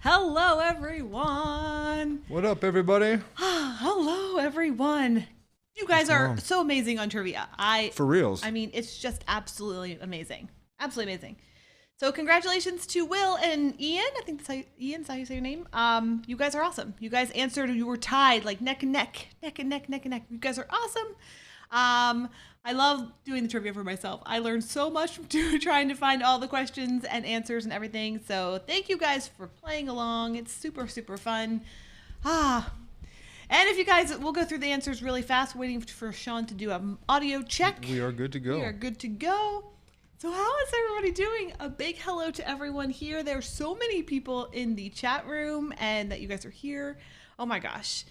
Hello, everyone. What up, everybody? Hello, everyone. You guys are so amazing on trivia. For reals. I mean, it's just absolutely amazing. Absolutely amazing. So congratulations to Will and Ian. I think that's how you say your name. You guys are awesome. You guys answered. You were tied like neck and neck. You guys are awesome. I love doing the trivia for myself. I learned so much from trying to find all the questions and answers and everything. So thank you guys for playing along. It's super, super fun. And if you guys, we'll go through the answers really fast, waiting for Sean to do an audio check. We are good to go. We are good to go. So how is everybody doing? A big hello to everyone here. There's so many people in the chat room and that you guys are here. Oh my gosh.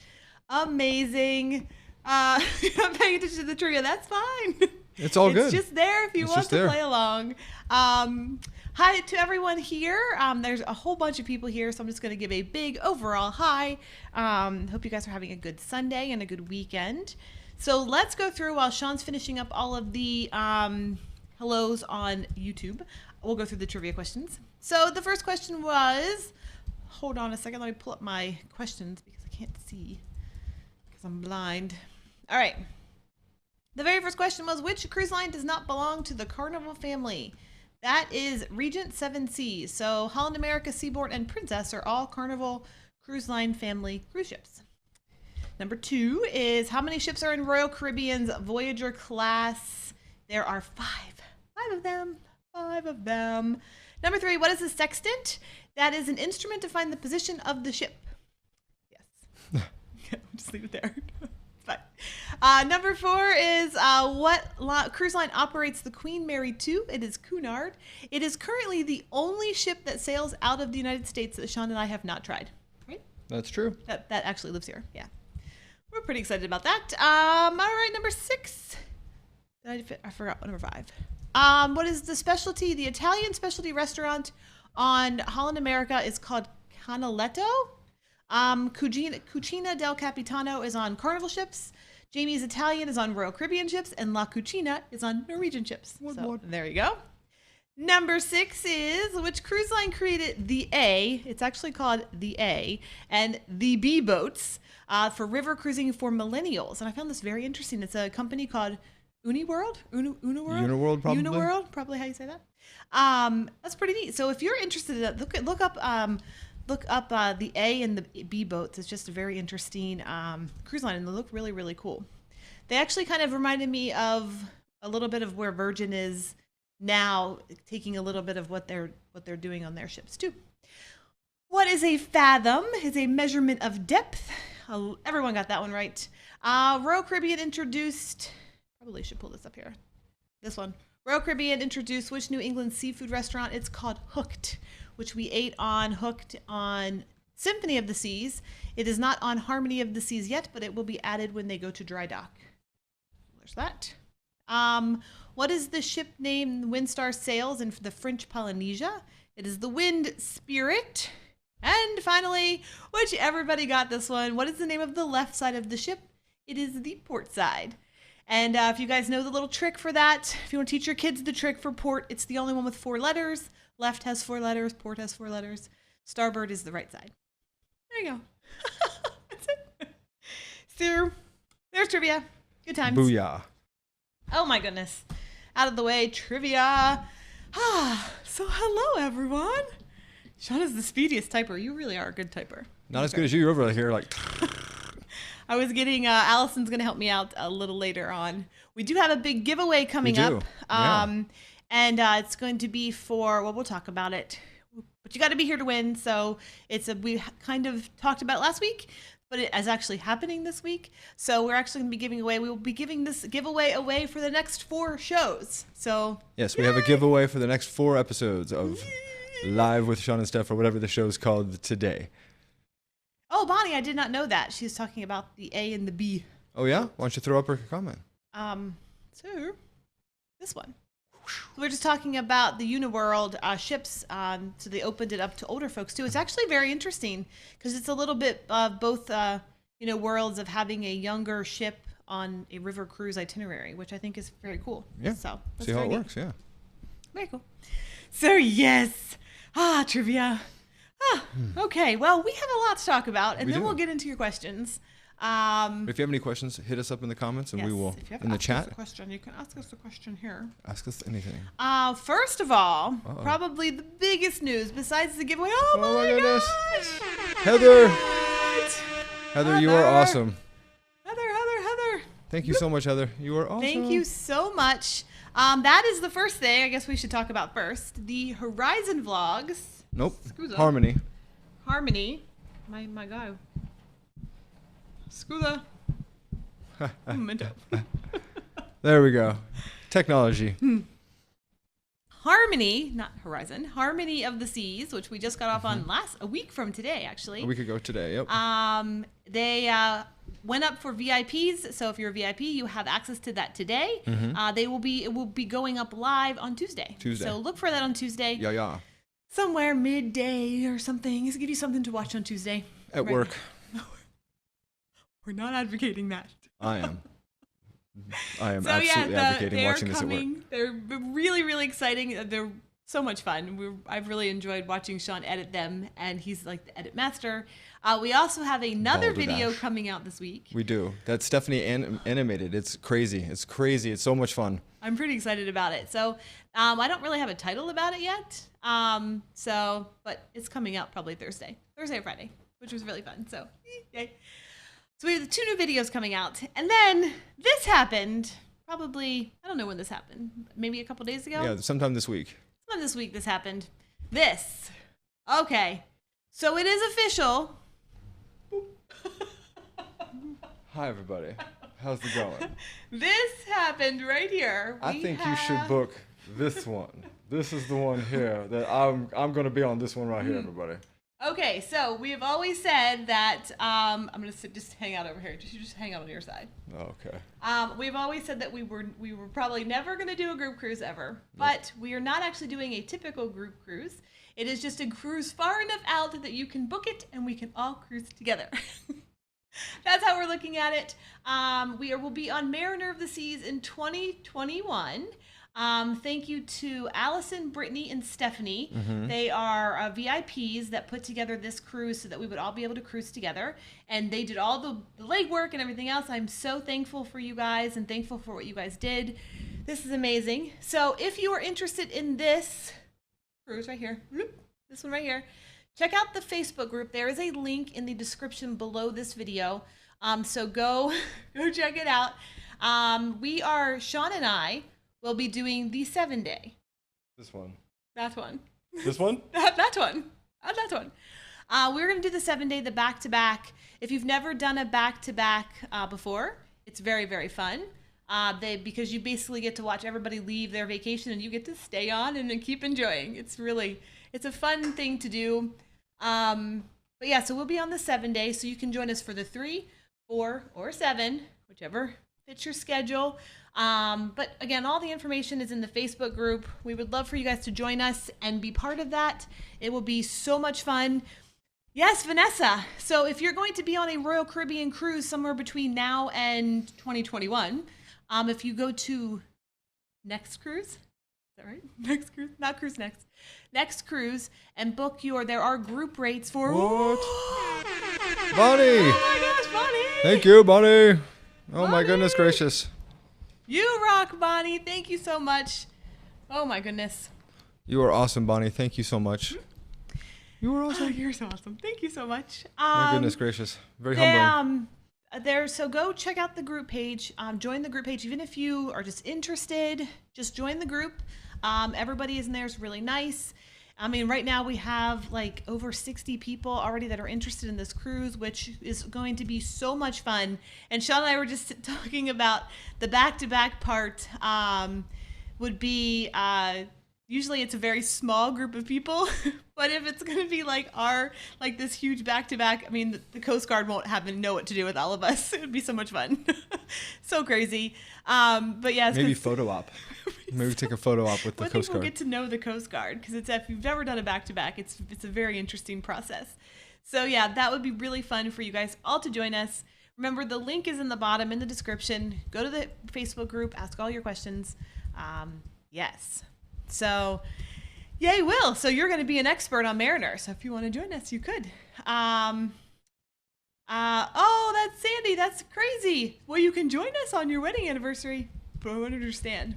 Amazing. You're not paying attention to the trivia. That's fine. It's all good. It's just there if you want to play along. Hi to everyone here. There's a whole bunch of people here, so I'm just going to give a big overall hi. Hope you guys are having a good Sunday and a good weekend. So let's go through while Sean's finishing up all of the hellos on YouTube. We'll go through the trivia questions. So the first question was, hold on a second, let me pull up my questions because I can't see because I'm blind. All right. The very first question was, which cruise line does not belong to the Carnival family? That is Regent Seven Seas. So Holland America, Seaboard, and Princess are all Carnival Cruise Line family cruise ships. Number 2 is, how many ships are in Royal Caribbean's Voyager class? There are 5. 5 of them. 5 of them. Number 3, what is a sextant? That is an instrument to find the position of the ship. Yes. Just leave it there. Number 4 is what cruise line operates the Queen Mary 2? It is Cunard. It is currently the only ship that sails out of the United States that Sean and I have not tried. Right? That's true. That actually lives here. Yeah. We're pretty excited about that. All right, number 6. I forgot number 5. What is the specialty? The Italian specialty restaurant on Holland America is called Canaletto. Cucina del Capitano is on Carnival ships. Jamie's Italian is on Royal Caribbean ships, and La Cucina is on Norwegian ships. So there you go. Number 6 is, which cruise line created the A? It's actually called the A and the B boats for river cruising for millennials. And I found this very interesting. It's a company called Uniworld. Uniworld, probably. Uniworld, probably how you say that. That's pretty neat. So if you're interested in that, look up the A and the B boats. It's just a very interesting cruise line, and they look really, really cool. They actually kind of reminded me of a little bit of where Virgin is now, taking a little bit of what they're doing on their ships too. What is a fathom? Is a measurement of depth. Everyone got that one right. Royal Caribbean introduced, probably should pull this up here. This one. Royal Caribbean introduced which New England seafood restaurant? It's called Hooked, which we ate on Hooked on Symphony of the Seas. It is not on Harmony of the Seas yet, but it will be added when they go to dry dock. There's that. What is the ship name Windstar sails in the French Polynesia? It is the Wind Spirit. And finally, which everybody got this one, what is the name of the left side of the ship? It is the port side. And if you guys know the little trick for that, if you want to teach your kids the trick for port, it's the only one with 4 letters. Left has 4 letters, port has 4 letters. Starboard is the right side. There you go. That's it. So, there's trivia. Good times. Booyah. Oh my goodness. Out of the way, trivia. So hello, everyone. Sean is the speediest typer. You really are a good typer. Not as good as you. You're over here like... I was getting, Allison's going to help me out a little later on. We do have a big giveaway coming up. And it's going to be for, well, we'll talk about it. But you got to be here to win. So we kind of talked about it last week, but it is actually happening this week. So we're actually going to be giving away, we will be giving this giveaway away for the next 4 shows. So yes, we have a giveaway for the next 4 episodes of Live with Sean and Stef, or whatever the show is called today. Oh, Bonnie, I did not know that. She's talking about the A and the B. Oh, yeah? Why don't you throw up her comment? So, this one. We're just talking about the Uniworld ships. So they opened it up to older folks, too. It's actually very interesting because it's a little bit of both, worlds of having a younger ship on a river cruise itinerary, which I think is very cool. Yeah. So see how it works, yeah. Very cool. So, yes. Trivia. Okay, well, we have a lot to talk about, and We then do. we'll get into your questions. If you have any questions, hit us up in the comments, and we will If you have in the asked us chat. a question, you can ask us a question here. Ask us anything. First of all, Uh-oh. probably the biggest news besides the giveaway. Oh my goodness. gosh! Heather, What? Heather, you are awesome. Heather. Thank you so much, Heather. You are awesome. Thank you so much. That is the first thing I guess we should talk about first. The Horizon vlogs. Nope. Scusa. Harmony. Harmony. My guy. Scusa. Memento. There we go. Technology. Harmony, not Horizon. Harmony of the Seas, which we just got off on a week from today, actually. A week ago today. Yep. They went up for VIPs, so if you're a VIP, you have access to that today. It will be going up live on Tuesday. So look for that on Tuesday. Yeah. Somewhere midday or something. Just give you something to watch on Tuesday. At work. We're not advocating that. I am. I am So absolutely advocating watching this at work. They're really, really exciting. They're so much fun. I've really enjoyed watching Sean edit them, and he's like the edit master. We also have another video coming out this week. We do. That's Stephanie animated. It's crazy. It's so much fun. I'm pretty excited about it. So I don't really have a title about it yet. But it's coming out probably Thursday or Friday, which was really fun. So yay. So we have the 2 new videos coming out. And then this happened probably, I don't know when this happened, maybe a couple days ago? Yeah, sometime this week. Sometime this week this happened. This. Okay. So it is official. Hi, everybody. How's it going? This happened right here. I think you should book this one. This is the one here that I'm going to be on this one right here, everybody. Okay, so we have always said that I'm gonna just hang out over here. Just hang out on your side. Okay. We've always said that we were probably never gonna do a group cruise ever, but we are not actually doing a typical group cruise. It is just a cruise far enough out that you can book it and we can all cruise together. That's how we're looking at it. We will be on Mariner of the Seas in 2021. Thank you to Allison, Brittany, and Stephanie. They are VIPs that put together this cruise so that we would all be able to cruise together. And they did all the legwork and everything else. I'm so thankful for you guys and thankful for what you guys did. This is amazing. So if you are interested in this cruise right here, this one right here, check out the Facebook group. There is a link in the description below this video. So go check it out. Sean and I will be doing the 7-day. This one. That one. This one? That one. That one. We're going to do the 7-day, the back-to-back. If you've never done a back-to-back before, it's very, very fun. Because you basically get to watch everybody leave their vacation and you get to stay on and keep enjoying. It's a fun thing to do. But yeah, so we'll be on the 7-day, so you can join us for the 3, 4, or 7, whichever fits your schedule. But again, all the information is in the Facebook group. We would love for you guys to join us and be part of that. It will be so much fun. Yes, Vanessa. So if you're going to be on a Royal Caribbean cruise somewhere between now and 2021, if you go to Next Cruise, is that right? Next Cruise, not Cruise Next. Next Cruise, and book there are group rates for... What? Bonnie! Oh my gosh, Bonnie! Thank you, Bonnie! Oh my Bonnie! goodness gracious. You rock, Bonnie. Thank you so much. Oh my goodness. You are awesome, Bonnie. Thank you so much. You are awesome. Oh, you're so awesome. Thank you so much. My goodness gracious. Very humbling. So go check out the group page. Join the group page. Even if you are just interested, just join the group. Everybody is in there. It's really nice. I mean, right now we have like over 60 people already that are interested in this cruise, which is going to be so much fun. And Sean and I were just talking about the back-to-back part would be, usually it's a very small group of people, but if it's going to be like this huge back-to-back, I mean, the Coast Guard won't know what to do with all of us. It would be so much fun. So crazy. But yeah. Maybe photo op. Maybe take a photo op with the Coast Guard. I think we'll get to know the Coast Guard because if you've never done a back-to-back, it's a very interesting process. So yeah, that would be really fun for you guys all to join us. Remember, the link is in the bottom in the description. Go to the Facebook group, ask all your questions. Yes. So Yeah, you will. So you're going to be an expert on Mariner. So if you want to join us, you could. Oh, that's Sandy. That's crazy. Well, you can join us on your wedding anniversary. But I don't understand.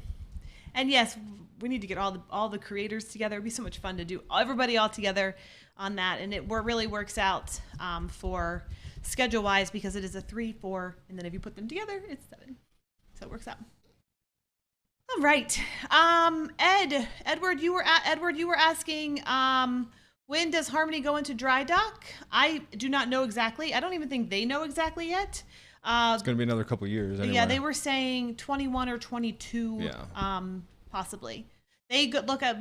And yes, we need to get all the creators together. It'd be so much fun to do everybody all together on that. And it really works out for schedule wise because it is a 3, 4, and then if you put them together, it's 7. So it works out. All right. Edward, you were asking, when does Harmony go into dry dock? I do not know exactly. I don't even think they know exactly yet. It's going to be another couple years anyway. Yeah, they were saying 21 or 22, possibly. We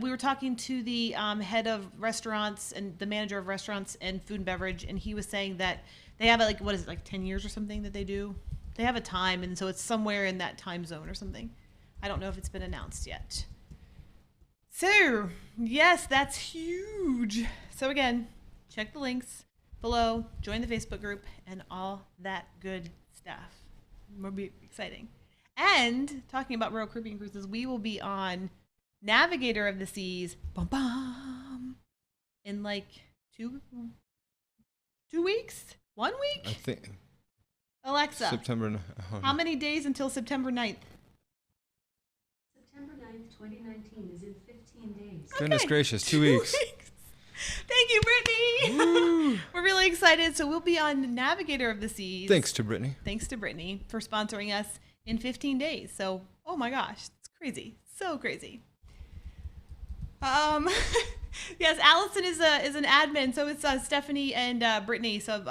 were talking to the head of restaurants and the manager of restaurants and food and beverage, and he was saying that they have like 10 years or something that they do? They have a time, and so it's somewhere in that time zone or something. I don't know if it's been announced yet. So, yes, that's huge. So again, check the links below, join the Facebook group, and all that good stuff. It'll be exciting. And talking about Royal Caribbean Cruises, we will be on Navigator of the Seas, in like 2 weeks? 1 week? I think. Alexa, September. how many days until September 9th? September 9th, 2019 is in 15 days. Goodness gracious, 2 weeks. Thank you, Brittany. We're really excited. So we'll be on Navigator of the Seas. Thanks to Brittany. Thanks to Brittany for sponsoring us in 15 days. So, oh my gosh, it's crazy. So crazy. Yes, Allison is an admin. So it's Stephanie and Brittany. So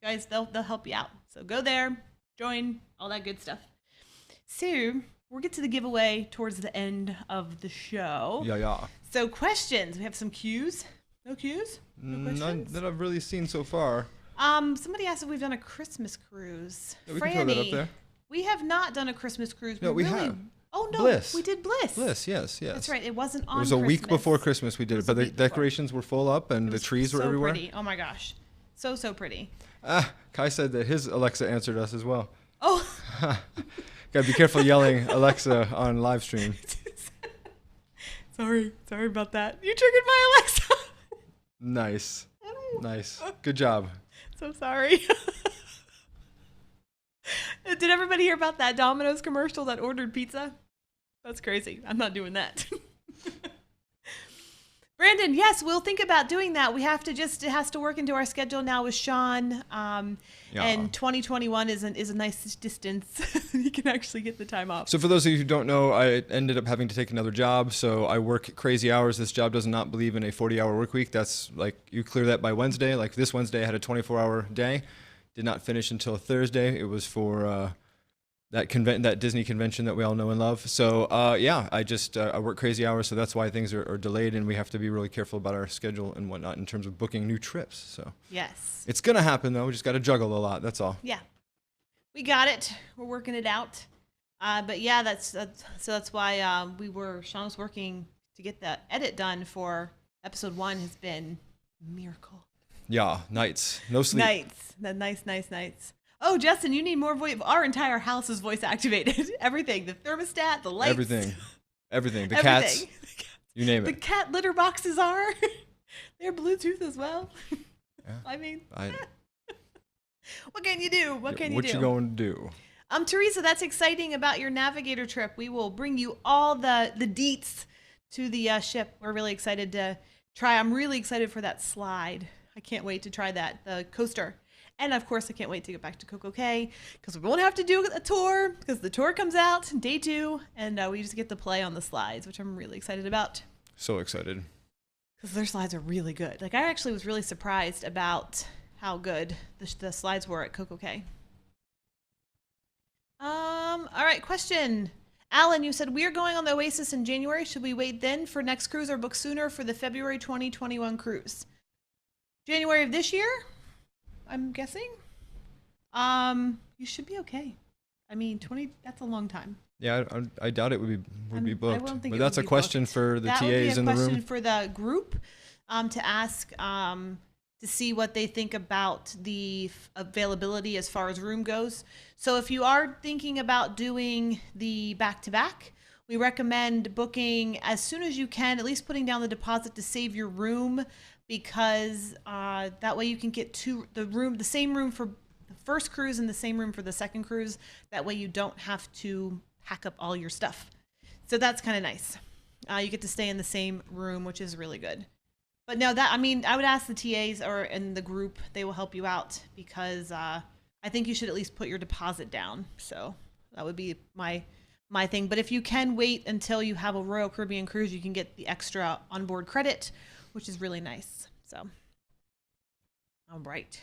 guys, they'll help you out. So go there, join, all that good stuff. So we'll get to the giveaway towards the end of the show. Yeah. So questions. We have some cues. No cues? No None questions? that I've really seen so far. Somebody asked if we've done a Christmas cruise. Yeah, we can throw that up there. We have not done a Christmas cruise. No, we have. Oh, no. Bliss. We did Bliss. Bliss, yes. That's right. It wasn't on It was a week Christmas. before Christmas we did it, but the decorations were full up and the trees were everywhere. Pretty. Oh my gosh. So pretty. Kai said that his Alexa answered us as well. Oh. Gotta be careful yelling Alexa on live stream. Sorry about that. You triggered my Alexa. Nice. Good job. So sorry. Did everybody hear about that Domino's commercial that ordered pizza? That's crazy. I'm not doing that. Brandon, yes, we'll think about doing that. We have to it has to work into our schedule now with Sean. And 2021 is a nice distance. You can actually get the time off. So for those of you who don't know, I ended up having to take another job. So I work crazy hours. This job does not believe in a 40-hour work week. That's like you clear that by Wednesday. Like this Wednesday, I had a 24-hour day. Did not finish until Thursday. It was for that Disney convention that we all know and love. So I work crazy hours, so that's why things are delayed, and we have to be really careful about our schedule and whatnot in terms of booking new trips. So yes, it's gonna happen though. We just got to juggle a lot. That's all. Yeah, we got it. We're working it out. But yeah, that's why Sean was working to get the edit done for episode 1. Has been a miracle. Yeah, nights, no sleep. Nights, nights. Oh, Justin, you need more voice. Our entire house is voice activated. Everything. The thermostat, the lights. Everything. The cats. You name it. The cat litter boxes are. They're Bluetooth as well. Yeah. I mean, what can you do? What you going to do? Teresa, that's exciting about your Navigator trip. We will bring you all the deets to the ship. We're really excited to try. I'm really excited for that slide. I can't wait to try that, the coaster. And of course, I can't wait to get back to Coco Cay because we won't have to do a tour because the tour comes out day 2 and we just get to play on the slides, which I'm really excited about. So excited. Because their slides are really good. Like I actually was really surprised about how good the slides were at Coco Cay. All right, question. Alan, you said we are going on the Oasis in January. Should we wait then for next cruise or book sooner for the February 2021 cruise? January of this year? I'm guessing. You should be okay. I mean, 20, that's a long time. Yeah, I doubt it would be booked. I won't think but it that's would a be question booked. for the that TAs in the room. That would be a question for the group to ask to see what they think about the availability as far as room goes. So if you are thinking about doing the back-to-back, We recommend booking as soon as you can, at least putting down the deposit to save your room, because that way you can get the same room for the first cruise and the same room for the second cruise. That way you don't have to pack up all your stuff. So that's kind of nice. You get to stay in the same room, which is really good. But no, I would ask the TAs or in the group, they will help you out, because I think you should at least put your deposit down. So that would be my thing. But if you can wait until you have a Royal Caribbean cruise, you can get the extra onboard credit, which is really nice. So, all right.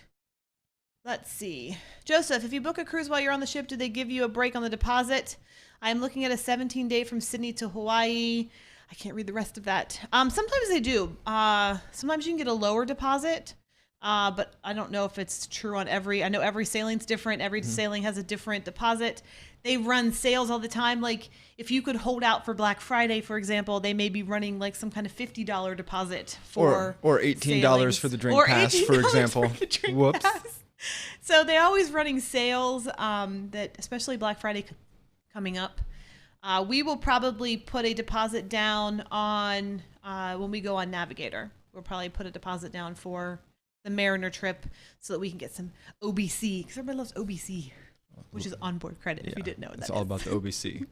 Let's see. Joseph, if you book a cruise while you're on the ship, do they give you a break on the deposit? I'm looking at a 17-day from Sydney to Hawaii. I can't read the rest of that. Sometimes they do. Sometimes you can get a lower deposit, but I don't know if it's true on I know every sailing's different. Every sailing has a different deposit. They run sales all the time. Like if you could hold out for Black Friday, for example, they may be running like some kind of $50 deposit for or $18 sailings. for the drink pass, for example. For the drink Whoops. pass. So they're always running sales, that especially Black Friday coming up. We will probably put a deposit down on when we go on Navigator. We'll probably put a deposit down for the Mariner trip so that we can get some OBC, because everybody loves OBC, which is onboard credit, if you didn't know what that is. It's all about the OBC.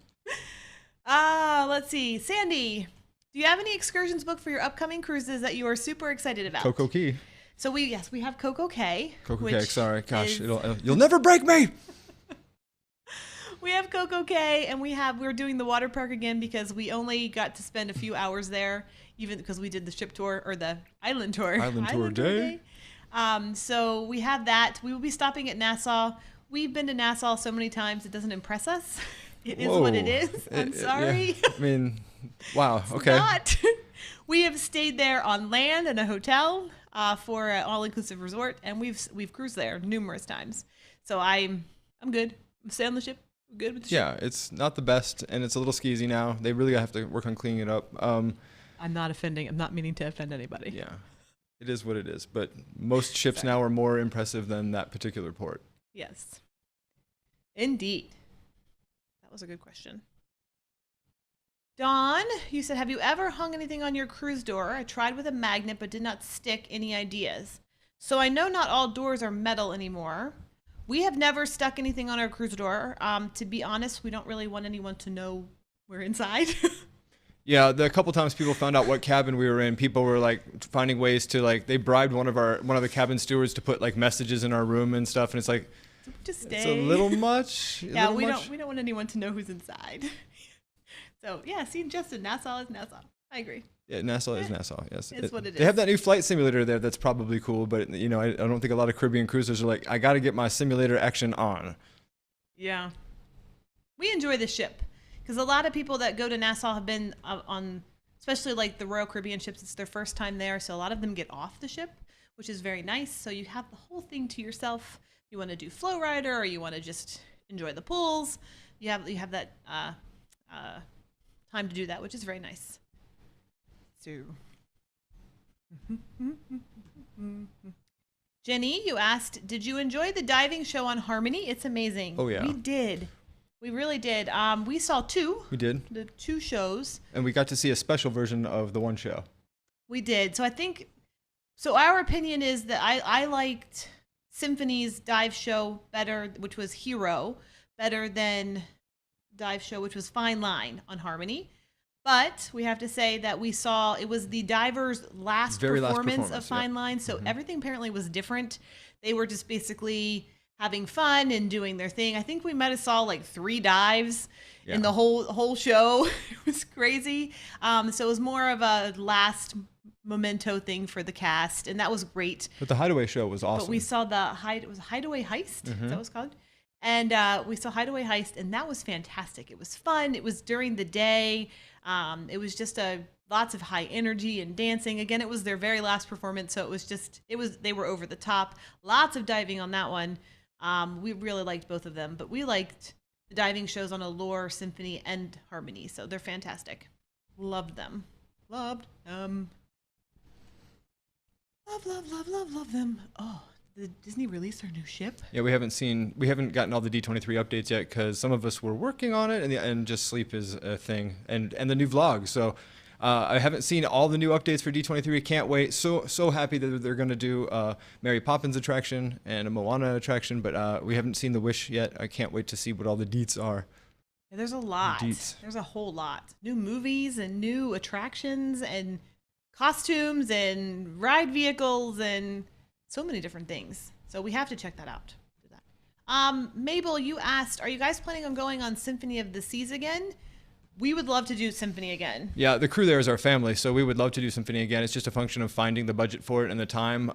Let's see. Sandy, do you have any excursions booked for your upcoming cruises that you are super excited about? Coco Key. So we have Coco Cay. Coco Cay, sorry. Gosh, you'll never break me! We have Coco Cay, and we're doing the water park again because we only got to spend a few hours there, even because we did the ship tour or the island tour. Island tour day. So we have that. We will be stopping at Nassau. We've been to Nassau so many times it doesn't impress us. It is what it is. I'm sorry. Yeah. I mean, wow. Okay. Not. We have stayed there on land in a hotel for an all-inclusive resort, and we've cruised there numerous times. So I'm good. I'm staying on the ship. I'm good with the ship. Yeah, it's not the best, and it's a little skeezy now. They really have to work on cleaning it up. I'm not meaning to offend anybody. Yeah, it is what it is. But most ships now are more impressive than that particular port. Yes. Indeed. That was a good question. Dawn, you said, have you ever hung anything on your cruise door? I tried with a magnet but did not stick. Any ideas? So I know not all doors are metal anymore. We have never stuck anything on our cruise door. To be honest, we don't really want anyone to know we're inside. Yeah, a couple times people found out what cabin we were in. People were like finding ways to they bribed one of the cabin stewards to put like messages in our room and stuff, and it's like, just stay. It's a little much. Yeah, we don't want anyone to know who's inside. So yeah, see, Justin, Nassau is Nassau. I agree. Yeah, Nassau is Nassau. Yes, it's what it is. They have that new flight simulator there. That's probably cool, but I don't think a lot of Caribbean cruisers are like, I got to get my simulator action on. Yeah, we enjoy the ship because a lot of people that go to Nassau have been on, especially like the Royal Caribbean ships. It's their first time there, so a lot of them get off the ship, which is very nice. So you have the whole thing to yourself. You want to do flow rider, or you want to just enjoy the pools. You have that time to do that, which is very nice. So, Jenny, you asked, did you enjoy the diving show on Harmony? It's amazing. Oh yeah, we did. We really did. We saw two. We did. The two shows. And we got to see a special version of the one show. We did. So I think, our opinion is that I liked Symphony's dive show better, which was Hero, better than dive show, which was Fine Line on Harmony. But we have to say that it was the divers' last performance of Fine Line, so everything apparently was different. They were just basically having fun and doing their thing. I think we might have saw like 3 dives in the whole show. It was crazy. So it was more of a last memento thing for the cast, and that was great. But the Hideaway show was awesome. But we saw it was Hideaway Heist. Is that what it's called? And we saw Hideaway Heist, and that was fantastic. It was fun. It was during the day. It was just lots of high energy and dancing. Again, it was their very last performance, so they were over the top. Lots of diving on that one. We really liked both of them, but we liked the diving shows on Allure, Symphony, and Harmony, so they're fantastic. Loved them. Loved them. Love them. Oh, Did Disney release their new ship? Yeah, we haven't gotten all the D23 updates yet because some of us were working on it, and just sleep is a thing, and the new vlog. So I haven't seen all the new updates for D23. Can't wait. So happy that they're going to do Mary Poppins attraction and a Moana attraction, but we haven't seen the Wish yet. I can't wait to see what all the deets are. Yeah, there's a lot. Deets. There's a whole lot. New movies and new attractions and costumes and ride vehicles and so many different things. So we have to check that out. Mabel, you asked, are you guys planning on going on Symphony of the Seas again? We would love to do Symphony again. Yeah, the crew there is our family, so we would love to do Symphony again. It's just a function of finding the budget for it and the time.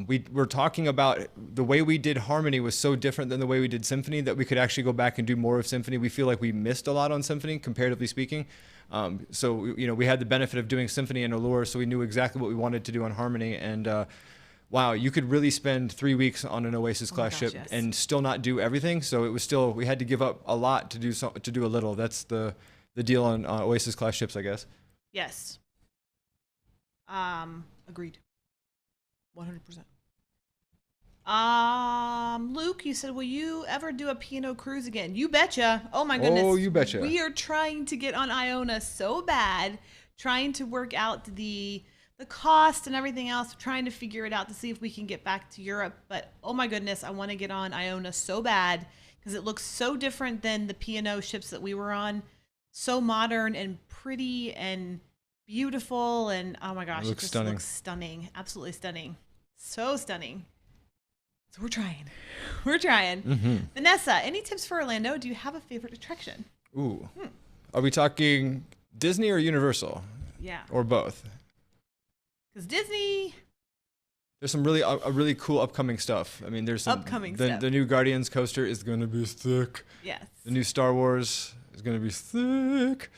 We're talking about the way we did Harmony was so different than the way we did Symphony that we could actually go back and do more of Symphony. We feel like we missed a lot on Symphony, comparatively speaking. So we had the benefit of doing Symphony and Allure, so we knew exactly what we wanted to do on Harmony. And wow, you could really spend 3 weeks on an Oasis class ship and still not do everything. So it was still, we had to give up a lot to do a little. That's the deal on Oasis class ships, I guess. Yes. Agreed. 100%. Luke, you said, will you ever do a P&O cruise again? You betcha. Oh my goodness. Oh, you betcha. We are trying to get on Iona so bad, trying to work out the cost and everything else, trying to figure it out to see if we can get back to Europe. But oh my goodness, I want to get on Iona so bad because it looks so different than the P&O ships that we were on. So modern and pretty and beautiful, and oh my gosh, it just looks stunning. Absolutely stunning. So stunning. So we're trying. Mm-hmm. Vanessa, any tips for Orlando? Do you have a favorite attraction? Ooh. Are we talking Disney or Universal? Yeah. Or both? Because Disney, there's some really cool upcoming stuff. I mean, there's some upcoming stuff. The new Guardians coaster is going to be thick. Yes. The new Star Wars is going to be thick.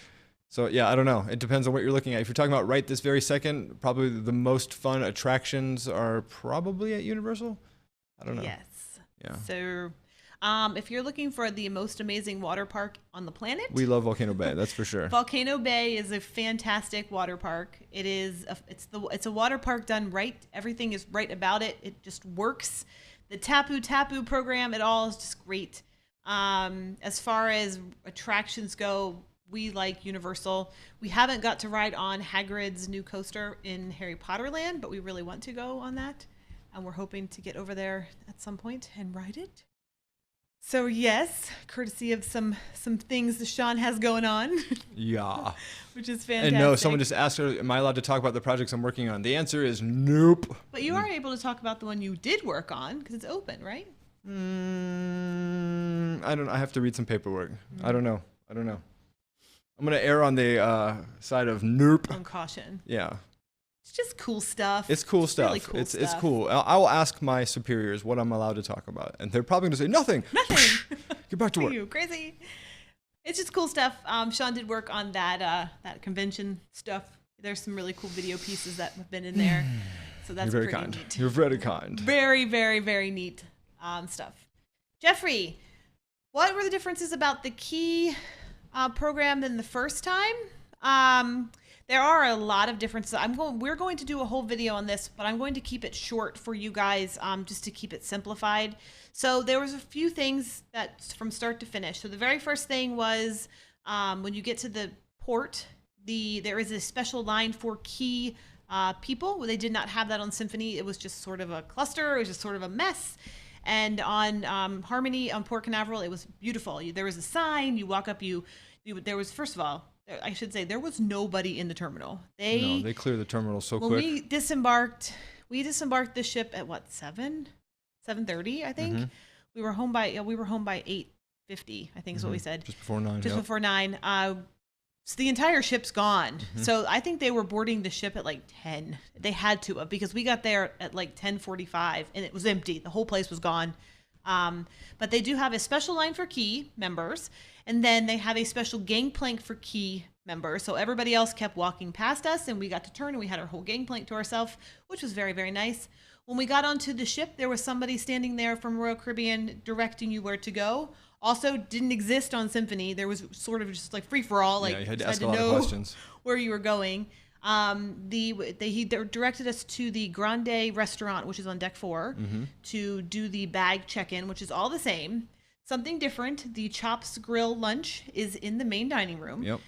So yeah, I don't know. It depends on what you're looking at. If you're talking about right this very second, probably the most fun attractions are probably at Universal. I don't know. Yes. Yeah. So if you're looking for the most amazing water park on the planet, we love Volcano Bay. That's for sure. Volcano Bay is a fantastic water park. It's a water park done right. Everything is right about it. It just works. The Tapu Tapu program, it all is just great. As far as attractions go, we like Universal. We haven't got to ride on Hagrid's new coaster in Harry Potter Land, but we really want to go on that. And we're hoping to get over there at some point and ride it. So yes, courtesy of some things that Sean has going on. Yeah. Which is fantastic. And no, someone just asked her, am I allowed to talk about the projects I'm working on? The answer is nope. But you are able to talk about the one you did work on because it's open, right? I have to read some paperwork. I don't know. I'm going to err on the side of nope. On caution. Yeah. It's just cool stuff. It's cool stuff. Really cool stuff. It's cool. I will ask my superiors what I'm allowed to talk about, and they're probably going to say nothing. Get back to work. You crazy. It's just cool stuff. Sean did work on that convention stuff. There's some really cool video pieces that have been in there. So that's You're very pretty kind. neat. You're very kind. Very, very, very neat stuff. Jeffrey, what were the differences about the key program than the first time? There are a lot of differences. We're going to do a whole video on this, but I'm going to keep it short for you guys, just to keep it simplified. So there was a few things that from start to finish. So the very first thing was when you get to the port, there is a special line for key people. They did not have that on Symphony. It was just sort of a cluster. It was just sort of a mess. And on Harmony, on Port Canaveral, it was beautiful. There was a sign. You walk up. There was, first of all, I should say, there was nobody in the terminal. They clear the terminal so quick. When we disembarked the ship at what, 7:30, I think. Mm-hmm. We were home by 8:50, I think is what we said. Just before 9. Before 9. So the entire ship's gone. Mm-hmm. So I think they were boarding the ship at like 10. They had to have, because we got there at like 10:45 and it was empty. The whole place was gone. But they do have a special line for key members, and then they have a special gangplank for key members. So everybody else kept walking past us, and we got to turn, and we had our whole gangplank to ourselves, which was very, very nice. When we got onto the ship, there was somebody standing there from Royal Caribbean directing you where to go. Also, didn't exist on Symphony. There was sort of just like free for all. Like, you had to ask a lot of questions where you were going. He directed us to the Grande restaurant, which is on deck 4, to do the bag check-in, which is all the same. Something different. The Chops Grill lunch is in the main dining room. Yep.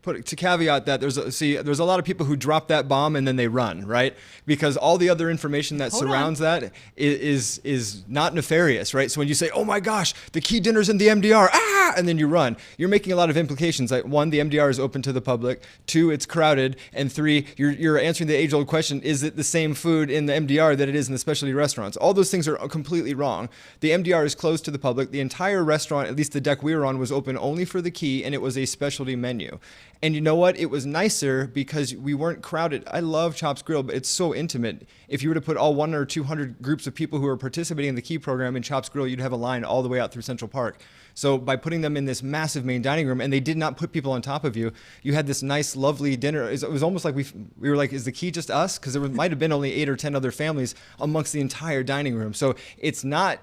But to caveat that, there's a lot of people who drop that bomb and then they run, right? Because all the other information that surrounds that is not nefarious, right? So when you say, "Oh my gosh, the key dinner's in the MDR," and then you run, you're making a lot of implications. Like, 1, the MDR is open to the public. 2, it's crowded, and 3, you're answering the age-old question: is it the same food in the MDR that it is in the specialty restaurants? All those things are completely wrong. The MDR is closed to the public. The entire restaurant, at least the deck we were on, was open only for the key, and it was a specialty menu. And you know what? It was nicer because we weren't crowded. I love Chops Grill, but it's so intimate. If you were to put all 100 or 200 groups of people who are participating in the key program in Chops Grill, you'd have a line all the way out through Central Park. So by putting them in this massive main dining room, and they did not put people on top of you, you had this nice, lovely dinner. It was almost like we were like, is the key just us? Because there might have been only 8 or 10 other families amongst the entire dining room. So it's not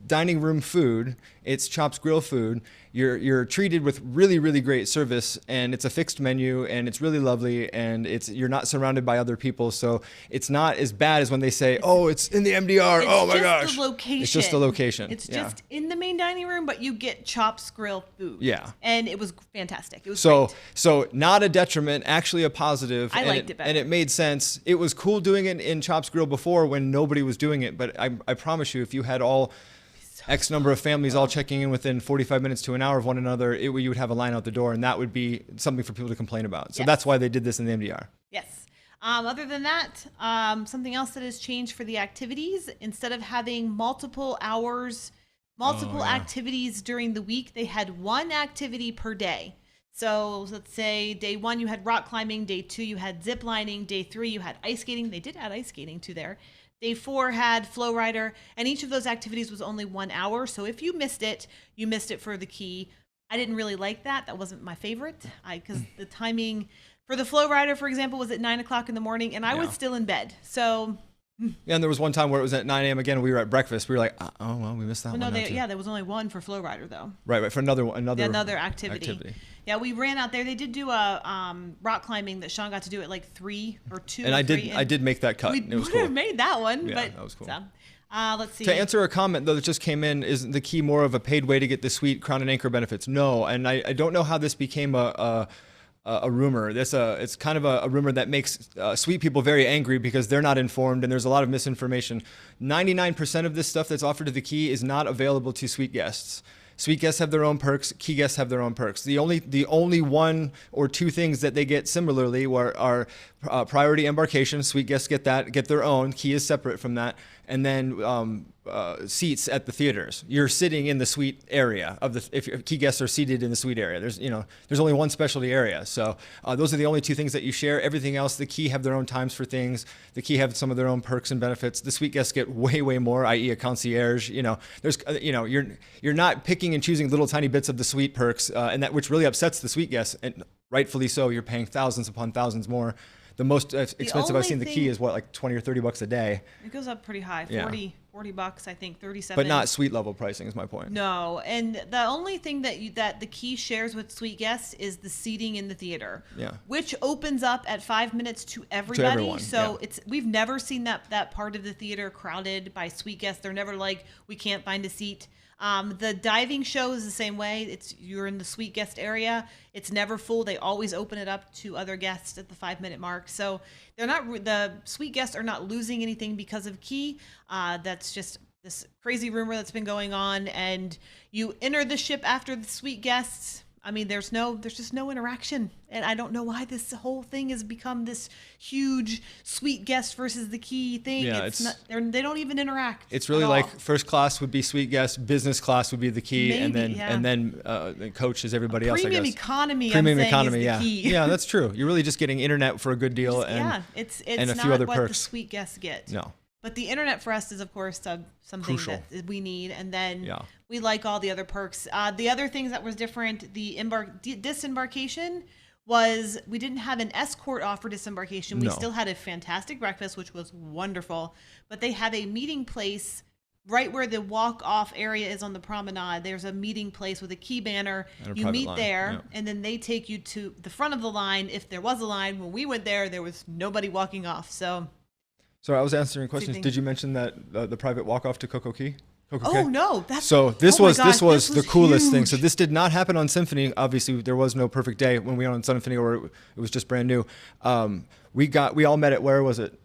dining room food, it's Chops Grill food. You're treated with really, really great service, and it's a fixed menu, and it's really lovely, and you're not surrounded by other people, so it's not as bad as when they say, "Oh, it's in the MDR." Oh my gosh. It's just the location. It's just the location. It's just in the main dining room, but you get Chops Grill food. Yeah. And it was fantastic. It was great. So not a detriment, actually a positive. I liked it better. And it made sense. It was cool doing it in Chops Grill before when nobody was doing it, but I promise you, if you had all X number of families all checking in within 45 minutes to an hour of one another, you would have a line out the door, and that would be something for people to complain about. So that's why they did this in the MDR. Yes. Other than that, something else that has changed for the activities, instead of having multiple hours, activities during the week, they had 1 activity per day. So let's say day 1, you had rock climbing. Day 2, you had zip lining. Day 3, you had ice skating. They did add ice skating to there. Day 4 had Flow Rider, and each of those activities was only 1 hour. So if you missed it, you missed it for the key. I didn't really like that. That wasn't my favorite, because the timing for the Flow Rider, for example, was at 9 o'clock in the morning, and I was still in bed. So yeah, and there was one time where it was at 9 a.m. again. We were at breakfast. We were like, "Oh well, we missed that one." No, there was only 1 for Flow Rider though. Right, for another activity. Yeah, we ran out there. They did do a rock climbing that Sean got to do at like 3 or 2. And or I 3, I did make that cut. We it was would cool. have made that one, Yeah, but that was cool. So, let's see. To answer a comment though that just came in, is the key more of a paid way to get the suite Crown and Anchor benefits? No, and I don't know how this became a rumor. It's kind of a rumor that makes suite people very angry because they're not informed, and there's a lot of misinformation. 99% of this stuff that's offered to the key is not available to suite guests. Suite guests have their own perks. Key guests have their own perks. The only 1 or 2 things that they get similarly are priority embarkation. Suite guests get their own. Key is separate from that. And then seats at the theaters. You're sitting in the suite area if key guests are seated in the suite area. There's only 1 specialty area. So those are the only 2 things that you share. Everything else, the key have their own times for things. The key have some of their own perks and benefits. The suite guests get way, way more, i.e. a concierge. You're not picking and choosing little tiny bits of the suite perks, and that which really upsets the suite guests, and rightfully so. You're paying thousands upon thousands more. The most expensive I've seen the key is like $20 or $30 a day. It goes up pretty high, $40, I think, 37. But not suite level pricing is my point. No, and the only thing that the key shares with suite guests is the seating in the theater, which opens up at 5 minutes to everybody. To everyone, so we've never seen that part of the theater crowded by suite guests. They're never like, we can't find a seat. The diving show is the same way. You're in the suite guest area. It's never full. They always open it up to other guests at the 5-minute mark. So the suite guests are not losing anything because of key. That's just this crazy rumor that's been going on. And you enter the ship after the suite guests. I mean, there's just no interaction, and I don't know why this whole thing has become this huge suite guest versus the key thing. Yeah, they don't even interact. It's really like first class would be suite guest, business class would be the key, Maybe, and then the coach is everybody else. Premium I guess. economy. Premium I'm saying economy, is yeah, the key. yeah, that's true. You're really just getting internet for a good deal, and it's and a not few other what perks. the suite guests get. No. But the internet for us is, of course, something Crucial. that we need. And then we like all the other perks. The other things that was different, the disembarkation was we didn't have an escort offer disembarkation. We still had a fantastic breakfast, which was wonderful. But they have a meeting place right where the walk-off area is on the promenade, there's a meeting place with a key banner. And a You private meet line, there, yeah. and then they take you to the front of the line. If there was a line, when we went there was nobody walking off. So, So I was answering questions. thing. Did you mention that the private walk off to Coco Key? oh no, that's So this oh my was gosh, this was the coolest thing. huge. So this did not happen on Symphony. Obviously, there was no perfect day when we were on Symphony, or it was just brand new. We all met at, where was it?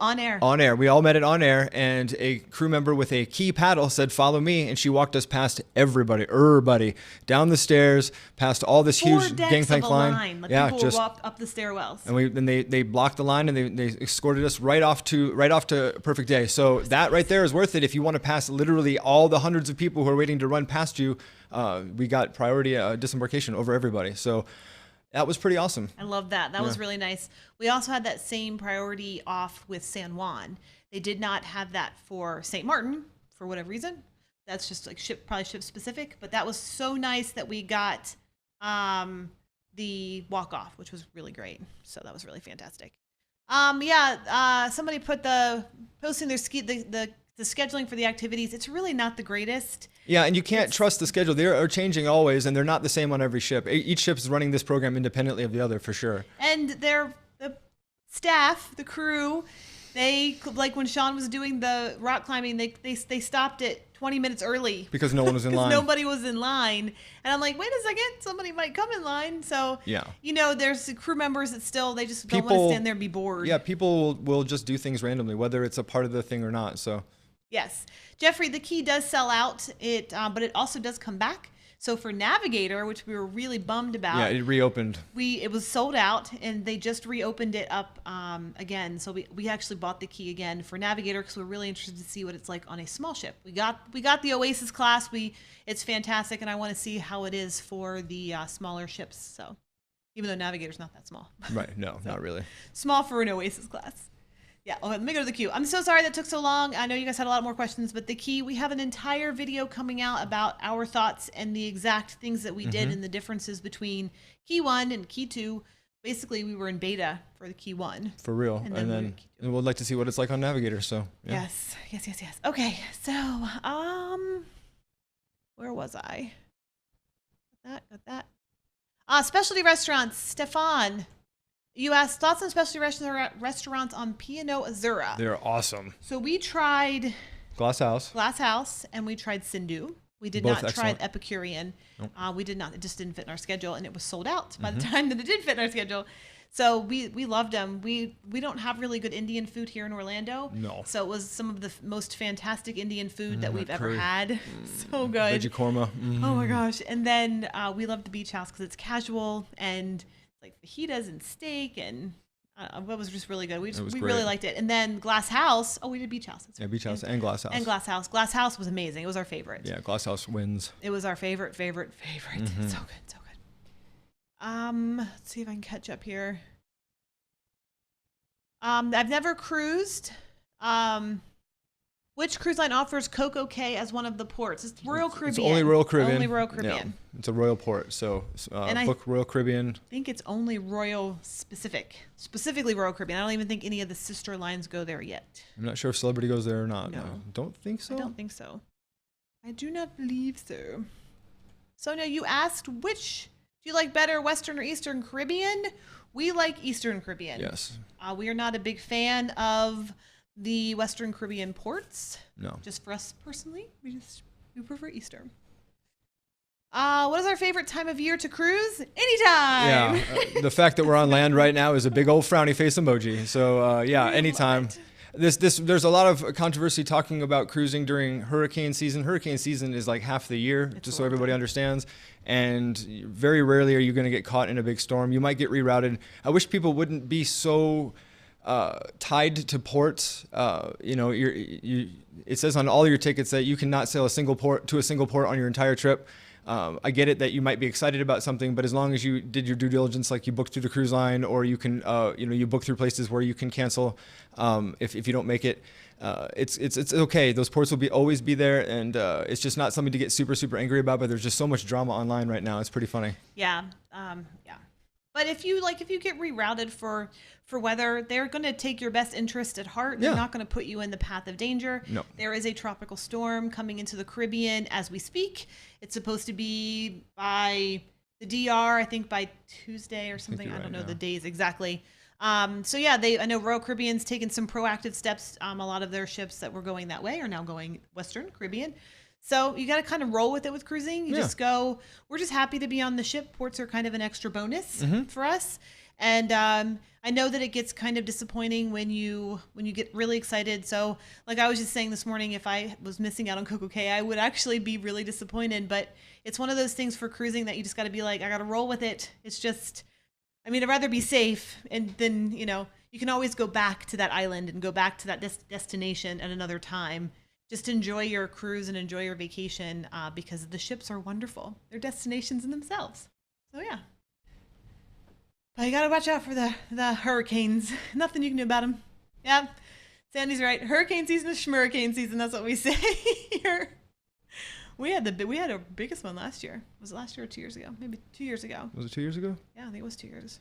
On air. On air. We all met it on air, and a crew member with a key paddle said, "Follow me," and she walked us past everybody, down the stairs, past all this 4 huge decks gangplank of a line. Like yeah, people just walked up the stairwells. and they blocked the line, and they escorted us right off to Perfect Day. So that right there is worth it if you want to pass literally all the hundreds of people who are waiting to run past you. We got priority disembarkation over everybody. So that was pretty awesome. I love that. That was really nice. We also had that same priority off with San Juan. They did not have that for St. Martin for whatever reason. That's just like probably ship specific. But that was so nice that we got the walk off, which was really great. So that was really fantastic. Somebody put posting their the scheduling for the activities. It's really not the greatest. Yeah, and you can't trust the schedule. They are changing always, and they're not the same on every ship. Each ship is running this program independently of the other, for sure. And the staff, the crew, they, like when Sean was doing the rock climbing, they stopped it 20 minutes early. Because no one was in line. Because nobody was in line. And I'm like, wait a second, somebody might come in line. So, yeah, there's crew members that still, they just don't want to stand there and be bored. Yeah, people will just do things randomly, whether it's a part of the thing or not. So. Yes. Jeffrey, the key does sell out, but it also does come back. So for Navigator, which we were really bummed about. Yeah, it reopened. It was sold out, and they just reopened it up again. So we actually bought the key again for Navigator because we're really interested to see what it's like on a small ship. We got the Oasis class. It's fantastic, and I want to see how it is for the smaller ships. So even though Navigator's not that small. Right. No, not really. Small for an Oasis class. Yeah, let me go to the queue. I'm so sorry that took so long. I know you guys had a lot more questions, but the key, we have an entire video coming out about our thoughts and the exact things that we did and the differences between key 1 and key 2. Basically, we were in beta for the key 1. For real. And then we'd like to see what it's like on Navigator. So yeah. Yes. Okay, so where was I? Got that. Specialty restaurants, Stefan. You asked thoughts on specialty restaurants on P&O Azura. They're awesome. So we tried Glass House, and we tried Sindhu. We did Both not try excellent. Epicurean. Nope. We did not. It just didn't fit in our schedule, and it was sold out by the time that it did fit in our schedule. So we loved them. We don't have really good Indian food here in Orlando. No. So it was some of the most fantastic Indian food that we've ever curry. had. So good. Veggie korma. Oh my gosh. And then we love the beach house because it's casual and like fajitas and steak and it was just really good. We really liked it. And then Glass House. Oh, we did Beach House. Yeah, Beach House and Glass House. And Glass House. Glass House was amazing. It was our favorite. Yeah, Glass House wins. It was our favorite. So good. Let's see if I can catch up here. I've never cruised. Which cruise line offers Coco Cay as one of the ports? It's Royal Caribbean. It's only Royal Caribbean. Only Royal Caribbean. Yeah, it's a Royal port, so book Royal Caribbean. I think it's only Royal specifically Royal Caribbean. I don't even think any of the sister lines go there yet. I'm not sure if Celebrity goes there or not. No. Don't think so. I don't think so. I do not believe so. Sonia, you asked which do you like better, Western or Eastern Caribbean? We like Eastern Caribbean. Yes. We are not a big fan of the Western Caribbean ports. No. Just for us personally, we prefer Eastern. What is our favorite time of year to cruise? Anytime. Yeah. The fact that we're on land right now is a big old frowny face emoji. So anytime. There's a lot of controversy talking about cruising during hurricane season. Hurricane season is like half the year, just so everybody understands. And very rarely are you going to get caught in a big storm. You might get rerouted. I wish people wouldn't be so tied to ports. It says on all your tickets that you cannot sail a single port on your entire trip. I get it that you might be excited about something, but as long as you did your due diligence, like you booked through the cruise line, or you can, you book through places where you can cancel if you don't make it. It's okay. Those ports will always be there, and it's just not something to get super angry about. But there's just so much drama online right now. It's pretty funny. Yeah. But if you get rerouted for weather, they're going to take your best interest at heart. They're Yeah. not going to put you in the path of danger. No. There is a tropical storm coming into the Caribbean as we speak. It's supposed to be by the DR, I think by Tuesday or something. you're I don't right, know the yeah. days exactly. So yeah, I know Royal Caribbean's taken some proactive steps. A lot of their ships that were going that way are now going Western Caribbean. So you got to kind of roll with it with cruising. You Yeah. just go. We're just happy to be on the ship. Ports are kind of an extra bonus Mm-hmm. for us. And I know that it gets kind of disappointing when you get really excited. So like I was just saying this morning, if I was missing out on Coco Cay, I would actually be really disappointed. But it's one of those things for cruising that you just got to be like, I got to roll with it. It's just, I mean, I'd rather be safe, and then you can always go back to that island and go back to that destination at another time. Just enjoy your cruise and enjoy your vacation because the ships are wonderful. They're destinations in themselves. So yeah. But you got to watch out for the hurricanes. Nothing you can do about them. Yeah. Sandy's right. Hurricane season is schmurricane season. That's what we say here. We had our biggest one last year. Was it last year or 2 years ago? Maybe 2 years ago. Was it 2 years ago? Yeah, I think it was 2 years.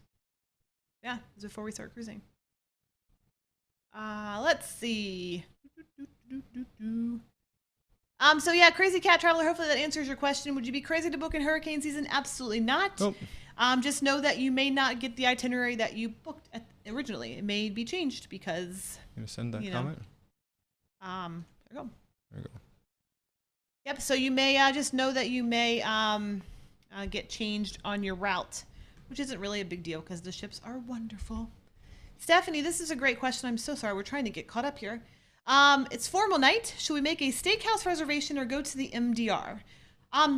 Yeah, it was before we started cruising. Let's see. So yeah, Crazy Cat Traveler, hopefully that answers your question. Would you be crazy to book in hurricane season? Absolutely not. Nope. Just know that you may not get the itinerary that you booked originally. It may be changed because, You gonna send that You know. comment? there you go. There you go. Yep, so you may just know that you may get changed on your route, which isn't really a big deal because the ships are wonderful. Stephanie, this is a great question. I'm so sorry. We're trying to get caught up here. It's formal night. Should we make a steakhouse reservation or go to the MDR?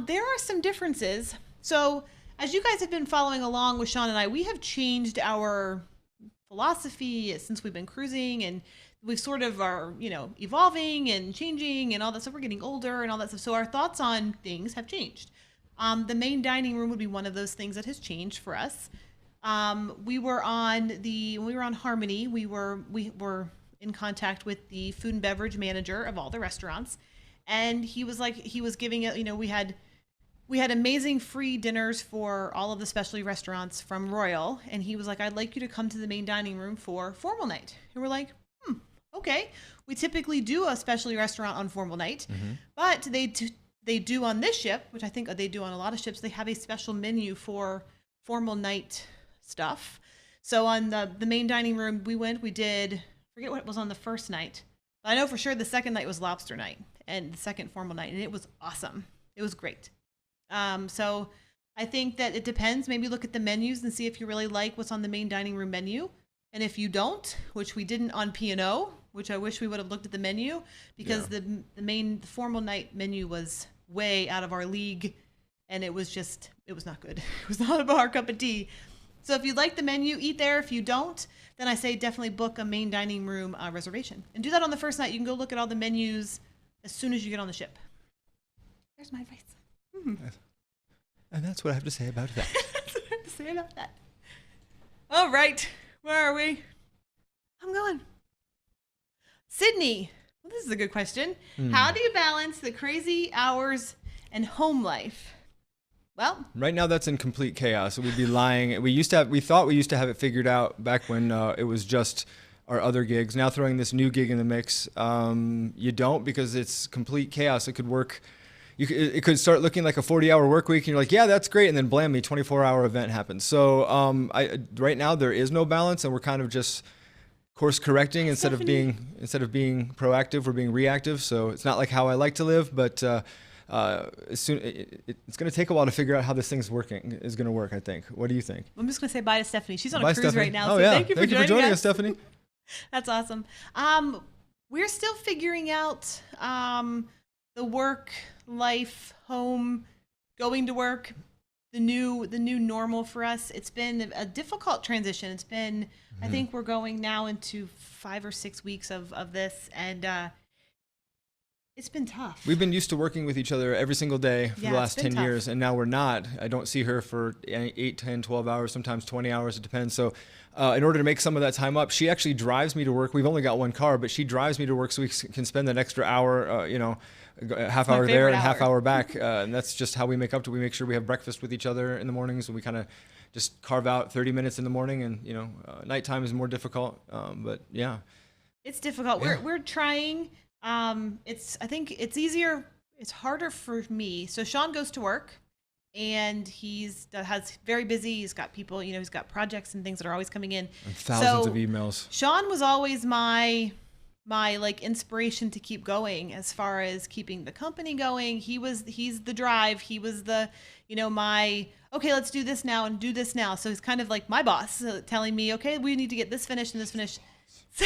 There are some differences. So as you guys have been following along with Sean and I, we have changed our philosophy since we've been cruising, and we sort of are, evolving and changing and all that stuff. We're getting older and all that stuff. So our thoughts on things have changed. The main dining room would be one of those things that has changed for us. When we were on Harmony, we were in contact with the food and beverage manager of all the restaurants, and he was giving it. We had amazing free dinners for all of the specialty restaurants from Royal, and he was like, I'd like you to come to the main dining room for formal night. And we're like, okay. We typically do a specialty restaurant on formal night, but they do on this ship, which I think they do on a lot of ships. They have a special menu for formal night stuff. So on the main dining room, we did, forget what was on the first night, but I know for sure the second night was lobster night and the second formal night, and it was awesome. It was great. So I think that it depends. Maybe look at the menus and see if you really like what's on the main dining room menu. And if you don't, which we didn't on P&O, which I wish we would have looked at the menu, because the main formal night menu was way out of our league, and it was not good. It was not our cup of tea. So if you like the menu, eat there. If you don't, then I say definitely book a main dining room reservation. And do that on the first night. You can go look at all the menus as soon as you get on the ship. There's my advice. And that's what I have to say about that. That's what I have to say about that. All right. Where are we? I'm going. Sydney. Well, this is a good question. How do you balance the crazy hours and home life? Well, Right now, that's in complete chaos. We'd be lying. We thought we used to have it figured out back when it was just our other gigs. Now throwing this new gig in the mix, you don't, because it's complete chaos. It could work. It could start looking like a 40-hour work week, and you're like, yeah, that's great, and then blam, me, 24-hour event happens. So right now there is no balance, and we're kind of just course correcting instead of being proactive. We're being reactive. So it's not like how I like to live, but it's going to take a while to figure out how this thing's is going to work, I think. What do you think? I'm just going to say bye to Stephanie. She's on Bye, a cruise Stephanie. right now. Oh, So yeah. thank you for joining us, Stephanie. That's awesome. We're still figuring out the work, life, home, going to work, the new normal for us. It's been a difficult transition. It's been, I think we're going now into 5 or 6 weeks of this, and It's been tough. We've been used to working with each other every single day for the Yeah, last it's been 10 tough. years, and now we're not. I don't see her for 8, 10, 12 hours, sometimes 20 hours, it depends. So in order to make some of that time up, she actually drives me to work. We've only got one car, but she drives me to work so we can spend an extra hour, a half my hour there favorite and half hour. hour back. And that's just how we make up to. We make sure we have breakfast with each other in the mornings, and we kind of just carve out 30 minutes in the morning, and nighttime is more difficult. But yeah. It's difficult. Yeah. We're trying. I think it's easier. It's harder for me. So Sean goes to work, and has very busy. He's got people. He's got projects and things that are always coming in. And thousands So of emails. Sean was always my like inspiration to keep going as far as keeping the company going. He's the drive. He was the my okay, let's do this now and do this now. So he's kind of like my boss, telling me, okay, we need to get this finished and this finished. So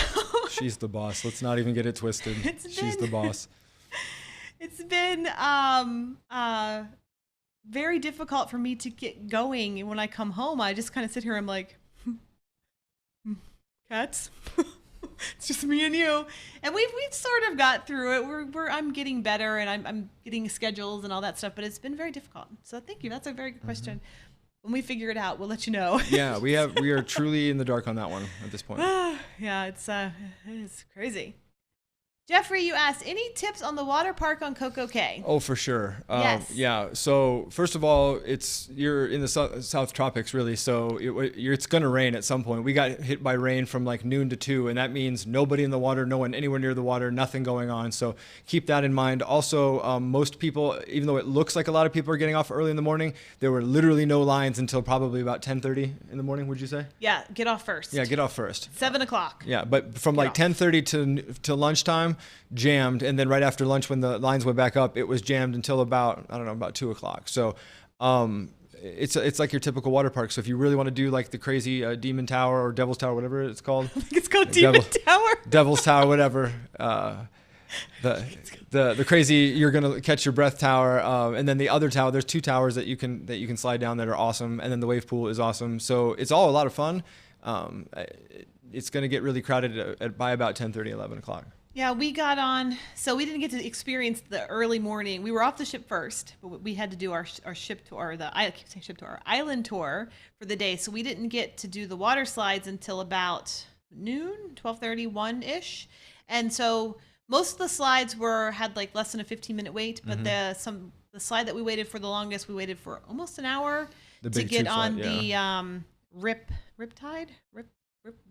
She's the boss. Let's not even get it twisted. She's the boss. it's been very difficult for me to get going. And when I come home, I just kind of sit here. I'm like, cats. It's just me and you, and we've sort of got through it. I'm getting better, and I'm getting schedules and all that stuff. But it's been very difficult. So thank you. That's a very good question. When we figure it out, we'll let you know. Yeah, we are truly in the dark on that one at this point. Yeah, it's crazy. Jeffrey, you asked, any tips on the water park on Coco Cay? Oh, for sure. Yes. Yeah. So first of all, you're in the South Tropics, really. So it's going to rain at some point. We got hit by rain from like noon to 2, and that means nobody in the water, no one anywhere near the water, nothing going on. So keep that in mind. Also, most people, even though it looks like a lot of people are getting off early in the morning, there were literally no lines until probably about 10:30 in the morning. Would you say? Yeah, get off first. Yeah, get off first. 7:00. Yeah, but from Get like off. 10:30 to lunchtime, jammed, and then right after lunch when the lines went back up, it was jammed until about 2:00. So it's like your typical water park. So if you really want to do like the crazy Demon Tower or Devil's Tower, whatever it's called, I think it's called Demon Tower. Devil's Tower, whatever. The crazy, you're gonna catch your breath tower, and then the other tower. There's 2 towers that you can slide down that are awesome, and then the wave pool is awesome. So it's all a lot of fun. It's gonna get really crowded by about 10:30, 11 o'clock. Yeah, we got on, so we didn't get to experience the early morning. We were off the ship first, but we had to do our ship tour, I keep saying ship tour, our island tour for the day. So we didn't get to do the water slides until about noon, 12:30, 1-ish. And so most of the slides had like less than a 15-minute wait, but the slide that we waited for the longest, we waited for almost an hour The to big get tube on slide, yeah. the Rip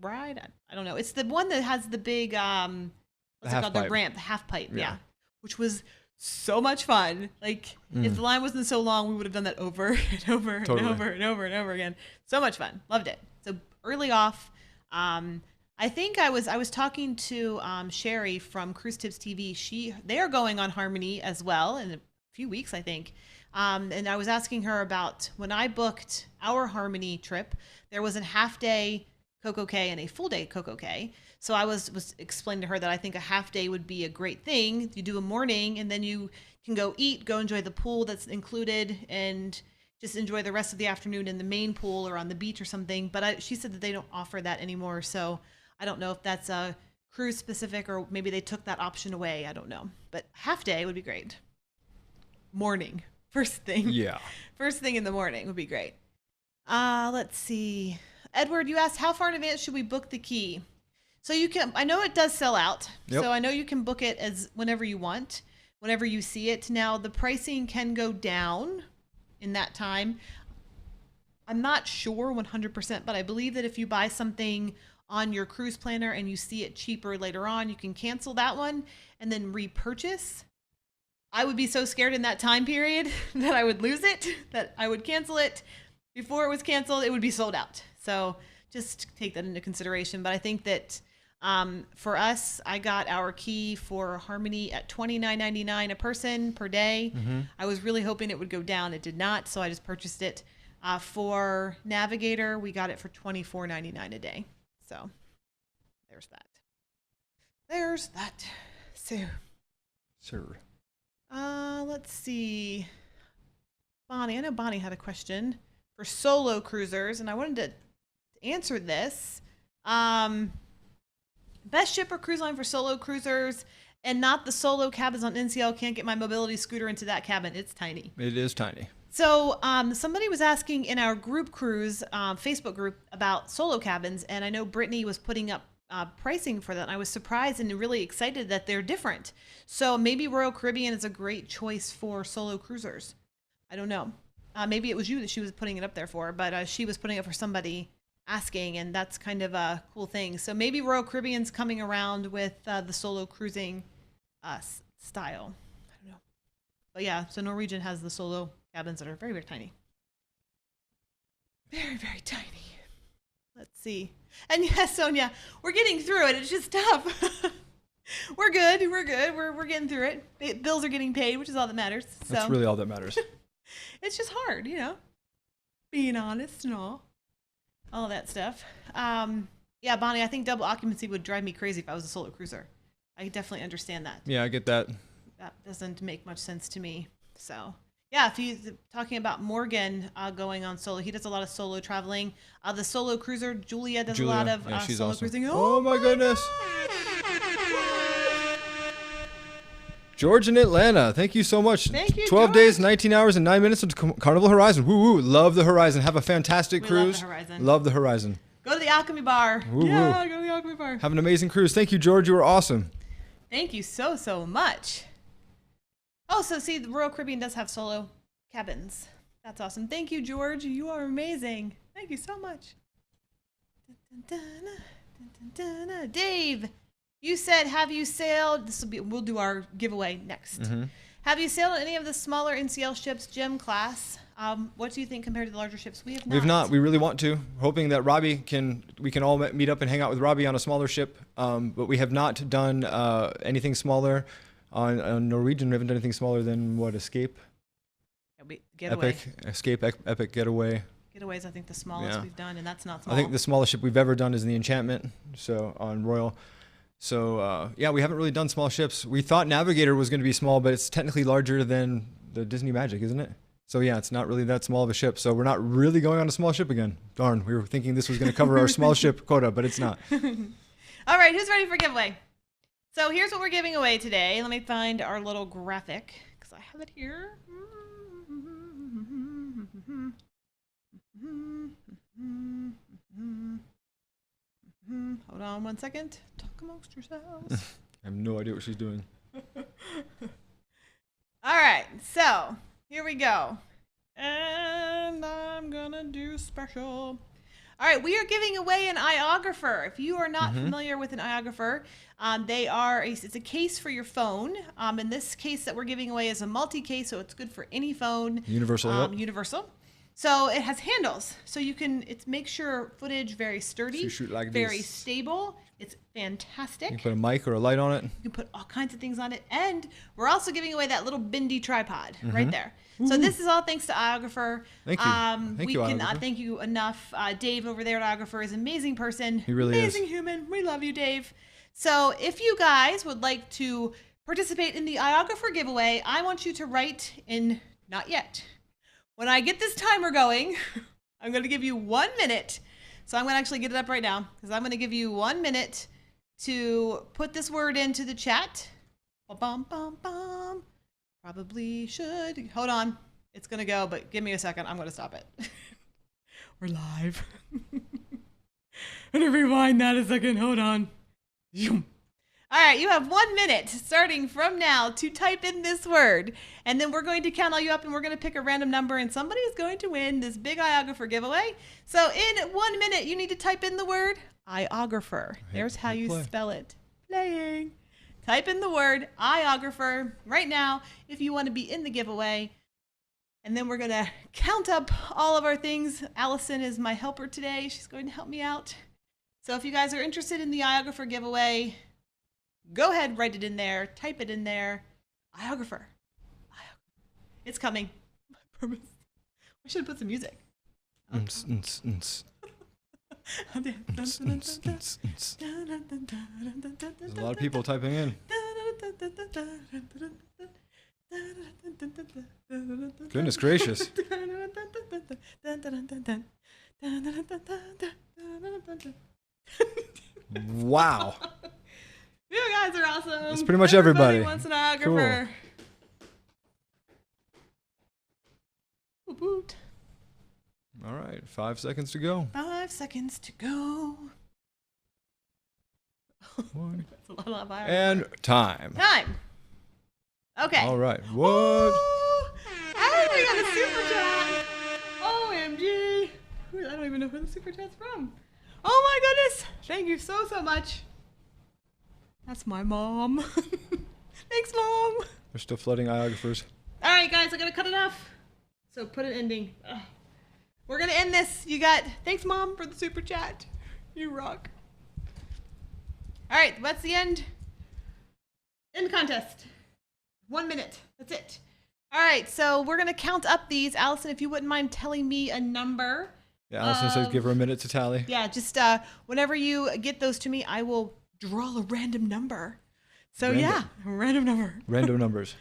ride. I don't know. It's the one that has the big what's it half called? pipe. The ramp, the half pipe. Yeah. Yeah, which was so much fun. Like if the line wasn't so long, we would have done that over and over Totally. and over and over and over again. So much fun. Loved it. So early off. I think I was talking to Sherry from Cruise Tips TV. They are going on Harmony as well in a few weeks, I think. And I was asking her about when I booked our Harmony trip, there was a half day Coco Cay and a full day Coco Cay. So I was explaining to her that I think a half day would be a great thing. You do a morning and then you can go eat, go enjoy the pool that's included, and just enjoy the rest of the afternoon in the main pool or on the beach or something. But she said that they don't offer that anymore. So I don't know if that's a cruise specific or maybe they took that option away. I don't know. But half day would be great. Morning. First thing. Yeah. First thing in the morning would be great. Let's see. Edward, you asked how far in advance should we book the key? So you can, I know it does sell out. Yep. So I know you can book it as whenever you want, whenever you see it. Now the pricing can go down in that time. I'm not sure 100%, but I believe that if you buy something on your cruise planner and you see it cheaper later on, you can cancel that one and then repurchase. I would be so scared in that time period that I would lose it, that I would cancel it. Before it was canceled, it would be sold out. So just take that into consideration. But I think that for us, I got our key for Harmony at $29.99 a person per day. Mm-hmm. I was really hoping it would go down. It did not, so I just purchased it. For Navigator, we got it for $24.99 a day. So there's that. There's that. So, Sure. let's see. Bonnie, I know Bonnie had a question for solo cruisers, and I wanted to answer this. Best ship or cruise line for solo cruisers, and not the solo cabins on NCL. Can't get my mobility scooter into that cabin. It's tiny. It is tiny. So somebody was asking in our group cruise Facebook group about solo cabins, and I know Brittany was putting up pricing for that. And I was surprised and really excited that they're different. So maybe Royal Caribbean is a great choice for solo cruisers. I don't know. Maybe it was you that she was putting it up there for, but she was putting it for somebody asking, and that's kind of a cool thing. So maybe Royal Caribbean's coming around with the solo cruising style. I don't know. But yeah, so Norwegian has the solo cabins that are very, very tiny. Very, very tiny. Let's see. And yes, Sonia, we're getting through it. It's just tough. We're good. We're good. We're getting through it. Bills are getting paid, which is all that matters. So That's really all that matters. it's just hard, being honest and all that stuff. Yeah, Bonnie, I think double occupancy would drive me crazy if I was a solo cruiser. I definitely understand that. Yeah, I get that. That doesn't make much sense to me. So yeah, if he's talking about Morgan going on solo, he does a lot of solo traveling. The solo cruiser, Julia does a lot of she's solo awesome. cruising. Oh my goodness. George in Atlanta, thank you so much. Thank you, 12 George. days, 19 hours, and 9 minutes on Carnival Horizon. Woo woo, love the Horizon. Have a fantastic We cruise. love the Horizon. Love the Horizon. Go to the Alchemy Bar. Woo, Yeah, woo. go to the Alchemy Bar. Have an amazing cruise. Thank you, George. You were awesome. Thank you so much. Oh, so see, the Royal Caribbean does have solo cabins. That's awesome. Thank you, George. You are amazing. Thank you so much. Dave, you said, have you sailed? We'll do our giveaway next. Mm-hmm. Have you sailed on any of the smaller NCL ships, gem class? What do you think compared to the larger ships? We have not. We've not. We really want to. Hoping that we can all meet up and hang out with Robbie on a smaller ship. But we have not done anything smaller on Norwegian. We haven't done anything smaller than Escape, Getaway. Epic Getaway. Getaway's, I think, the smallest Yeah. we've done, and that's not small. I think the smallest ship we've ever done is the Enchantment. So on Royal. So yeah, we haven't really done small ships. We thought Navigator was going to be small, but it's technically larger than the Disney Magic, isn't it? So yeah, it's not really that small of a ship. So we're not really going on a small ship again. Darn, we were thinking this was going to cover our small ship quota, but it's not. All right, who's ready for giveaway? So here's what we're giving away today. Let me find our little graphic because I have it here. Hold on 1 second. Talk amongst yourselves. I have no idea what she's doing. All right, so here we go. And I'm gonna do special. All right, we are giving away an iographer. If you are not familiar with an iographer, it's a case for your phone. And this case that we're giving away is a multi-case, so it's good for any phone. Universal. Yep. Universal. So it has handles, so it makes your footage very sturdy, So you shoot like very this. stable. It's fantastic. You can put a mic or a light on it. You can put all kinds of things on it. And we're also giving away that little bendy tripod right there. So this is all thanks to iographer. Thank you. Thank you, We cannot iographer. thank you enough. Dave over there at iographer is an amazing person. He really is. Amazing human. We love you, Dave. So if you guys would like to participate in the iographer giveaway, I want you to write in not yet. When I get this timer going, I'm going to give you 1 minute. So I'm going to actually get it up right now because I'm going to give you 1 minute to put this word into the chat. Bum, bum, bum. Probably should. Hold on. It's going to go, but give me a second. I'm going to stop it. We're live. I'm going to rewind that a second. Hold on. All right, you have 1 minute starting from now to type in this word. And then we're going to count all you up and we're going to pick a random number and somebody is going to win this big iographer giveaway. So in 1 minute, you need to type in the word iographer. There's how you spell it. Playing. Type in the word iographer right now if you want to be in the giveaway. And then we're going to count up all of our things. Allison is my helper today. She's going to help me out. So if you guys are interested in the iographer giveaway, go ahead, write it in there, type it in there. Iographer. It's coming. I promise. We should put some music. There's a lot of people typing in. Goodness gracious. Wow. You guys are awesome. It's pretty much everybody. Wants an autographer. Cool. Boot. All right, 5 seconds to go. 5 seconds to go. One. That's a lot of fire. And time. Time. Okay. All right. What? Ooh. Hey, we got a super chat. OMG. I don't even know where the super chat's from. Oh my goodness. Thank you so much. That's my mom. Thanks, Mom. We're still flooding iographers. All right, guys, I gotta cut it off. So put an ending. Ugh. We're gonna end this. Thanks, Mom, for the super chat. You rock. All right, what's the end? End contest. 1 minute. That's it. All right, so we're gonna count up these. Allison, if you wouldn't mind telling me a number. Yeah, Allison says give her a minute to tally. Yeah, just whenever you get those to me, I will draw a random number. So yeah, a random number. Random numbers.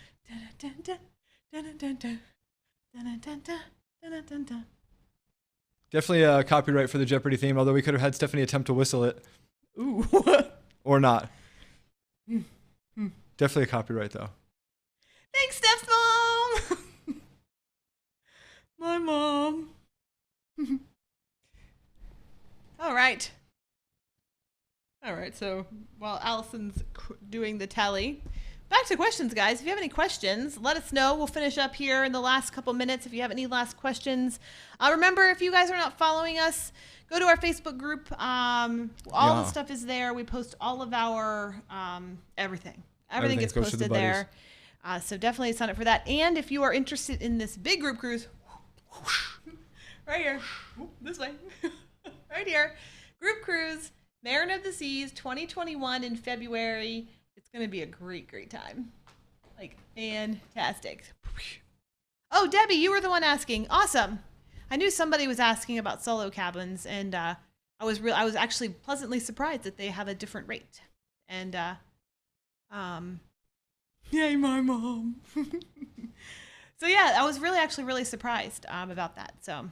Definitely a copyright for the Jeopardy theme, although we could have had Stephanie attempt to whistle it. Ooh. Or not. Definitely a copyright, though. Thanks, Stef's mom. My mom. All right. All right, so while Allison's doing the tally, back to questions, guys. If you have any questions, let us know. We'll finish up here in the last couple minutes if you have any last questions. Remember, if you guys are not following us, go to our Facebook group. All the stuff is there. We post all of our everything. Everything gets posted there. So definitely sign up for that. And if you are interested in this big group cruise, right here, this way, right here, group cruise, Mariner of the Seas 2021 in February. It's going to be a great, great time. Like, fantastic. Oh, Debbie, you were the one asking. Awesome. I knew somebody was asking about solo cabins, and I was actually pleasantly surprised that they have a different rate. And yay, my mom. So yeah, I was really surprised about that. So,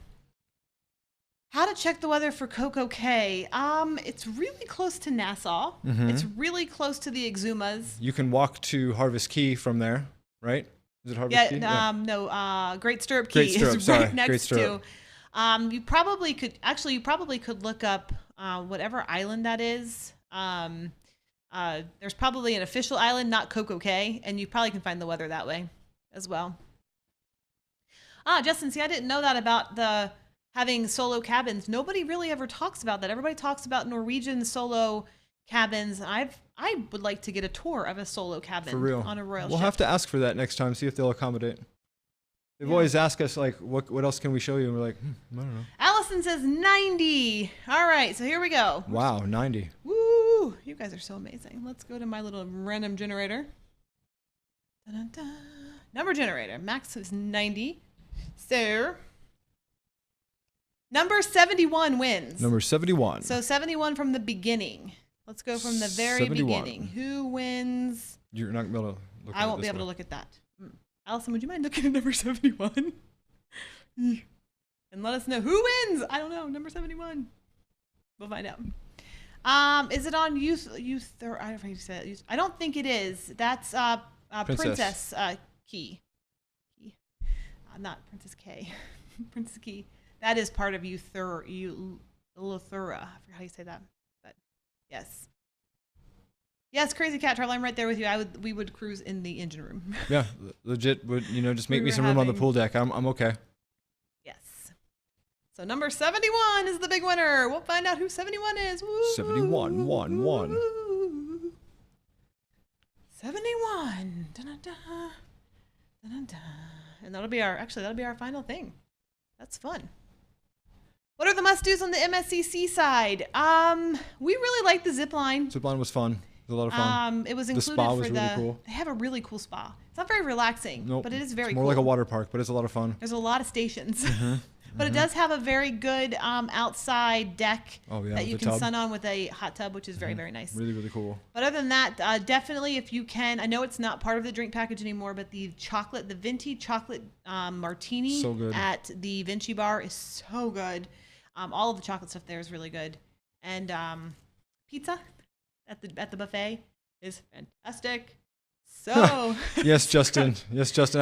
how to check the weather for Coco Cay? It's really close to Nassau. Mm-hmm. It's really close to the Exumas. You can walk to Harvest Key from there, right? Is it Harvest Key? No, Great Stirrup Key is right next to. You probably could look up whatever island that is. There's probably an official island, not Coco Cay, and you probably can find the weather that way as well. Justin, see, I didn't know that about the having solo cabins. Nobody really ever talks about that. Everybody talks about Norwegian solo cabins. I would like to get a tour of a solo cabin For real. on a royal We'll ship. have to ask for that next time, see if they'll accommodate. They've always asked us, like, what else can we show you? And we're like, I don't know. Allison says 90. All right, so here we go. Wow, 90. Woo! You guys are so amazing. Let's go to my little random generator. Dun-dun-dun. Number generator. Max is 90. So, number 71 wins. Number 71. So 71 from the beginning. Let's go from the very 71. beginning. Who wins? You're not going to be able to look at it. I won't be able to look at that. Allison, would you mind looking at number 71? And let us know who wins. I don't know. Number 71. We'll find out. Is it on youth? Or I don't know how you say it. I don't think it is. That's Princess Key. Not Princess K. Princess Key. That is part of Eleuthera. I forgot how you say that. But yes. Yes, Crazy Cat Travel, I'm right there with you. We would cruise in the engine room. Yeah, legit. Would just make me some room on the pool deck. I'm okay. Yes. So number 71 is the big winner. We'll find out who 71 is. Woo! 71, 1. 71. Dun-dun-dun. Dun-dun-dun. And that'll be our final thing. That's fun. What are the must-dos on the MSCC side? We really like the zip line. Zip line was fun. It was a lot of fun. It was included the spa was really cool. They have a really cool spa. It's not very relaxing, but it is very it's more cool. like a water park, but it's a lot of fun. There's a lot of stations. But it does have a very good outside deck that you can sun on with a hot tub, which is very, very nice. Really, really cool. But other than that, definitely if you can, I know it's not part of the drink package anymore, but the Venti chocolate martini So good. at the Vinci Bar is so good. All of the chocolate stuff there is really good. And pizza at the buffet is fantastic. So Yes, Justin. Yes, Justin.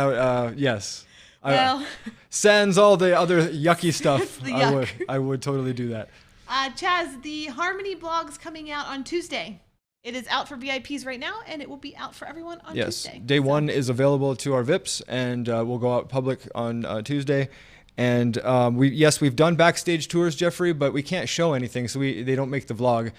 Yes. well, Sans all the other yucky stuff. The yuck. I would totally do that. Chaz, the Harmony blog's coming out on Tuesday. It is out for VIPs right now, and it will be out for everyone on Yes. Tuesday. Day one is available to our VIPs, and we'll go out public on Tuesday. And we've done backstage tours, Jeffrey, but we can't show anything, so they don't make the vlog.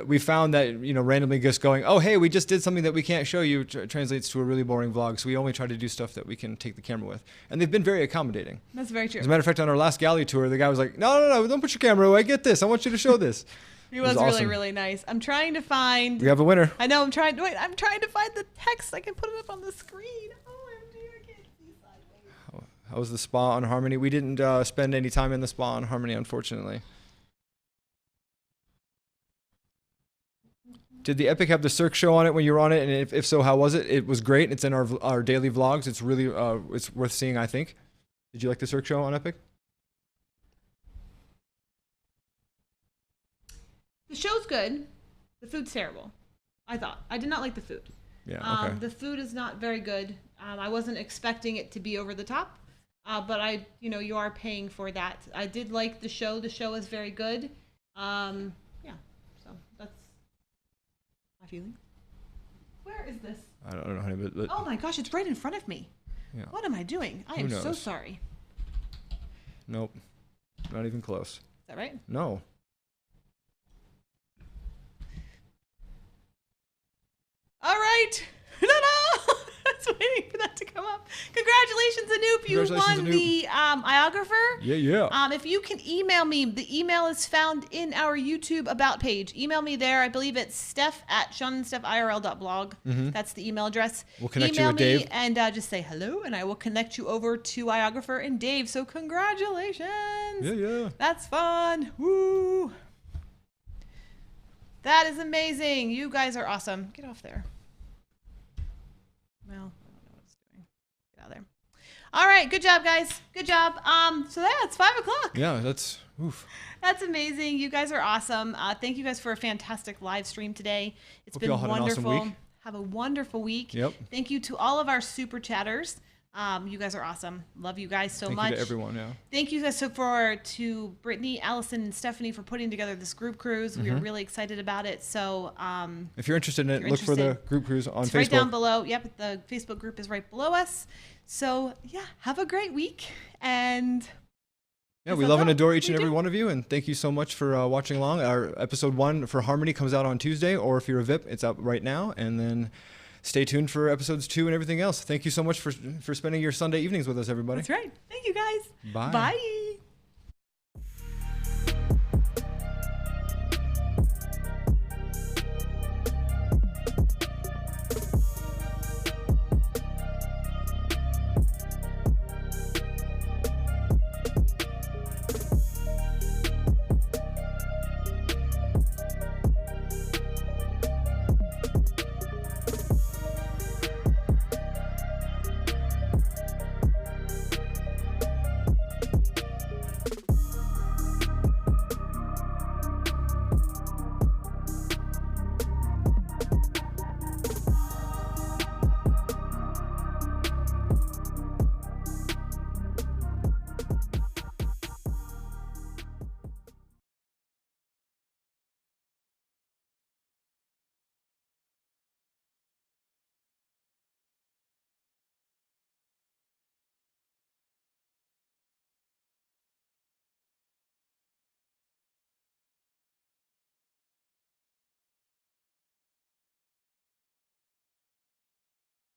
We found that randomly just going, oh hey, we just did something that we can't show you translates to a really boring vlog. So we only try to do stuff that we can take the camera with, and they've been very accommodating. That's very true. As a matter of fact, on our last galley tour, the guy was like, no, don't put your camera away. Get this. I want you to show this. He was It was really, awesome. really nice. I'm trying to find. We have a winner. I know. I'm trying to find the text. I can put it up on the screen. OMG, I can't see sideways. How was the spa on Harmony? We didn't spend any time in the spa on Harmony, unfortunately. Did the Epic have the Cirque show on it when you were on it? And if so, how was it? It was great. It's in our daily vlogs. It's really it's worth seeing, I think. Did you like the Cirque show on Epic? The show's good. The food's terrible. I thought. I did not like the food. Yeah. Okay. The food is not very good. I wasn't expecting it to be over the top, but you are paying for that. I did like the show. The show is very good. Yeah. So that's my feeling. Where is this? I don't know, honey, but Oh my gosh, it's right in front of me. yeah. What am I doing? I Who am so knows? sorry. Nope. Not even close. Is that right? No. All right. Ta-da! I was waiting for that to come up. Congratulations, Anoop. You Congratulations, won Anoop. the iographer. Yeah. If you can email me, the email is found in our YouTube About page. Email me there. I believe it's steph@seanandstephirl.blog. That's the email address. We'll connect you email with me Dave. and just say hello, and I will connect you over to iographer and Dave. So congratulations. Yeah. That's fun. Woo. That is amazing. You guys are awesome. Get off there. Well, I don't know what it's doing. Get out of there. All right. Good job, guys. Good job. So that's 5 o'clock. Yeah, that's oof. That's amazing. You guys are awesome. Thank you guys for a fantastic live stream today. It's Hope been you all had an awesome wonderful. week. Have a wonderful week. Yep. Thank you to all of our super chatters. You guys are awesome. Love you guys so Thank much. you to everyone, yeah. Thank you guys to Brittany, Allison, and Stephanie for putting together this group cruise. We are really excited about it. So If you're interested in it, you're look for the interested, group cruise on it's Facebook. right down below. Yep, the Facebook group is right below us. So yeah, have a great week. And Yeah, we That's love and all. adore each and We every do. one of you, and thank you so much for watching along. Our episode 1 for Harmony comes out on Tuesday, or if you're a VIP, it's out right now. And then stay tuned for episodes 2 and everything else. Thank you so much for spending your Sunday evenings with us, everybody. that's right. Thank you guys. Bye. Bye.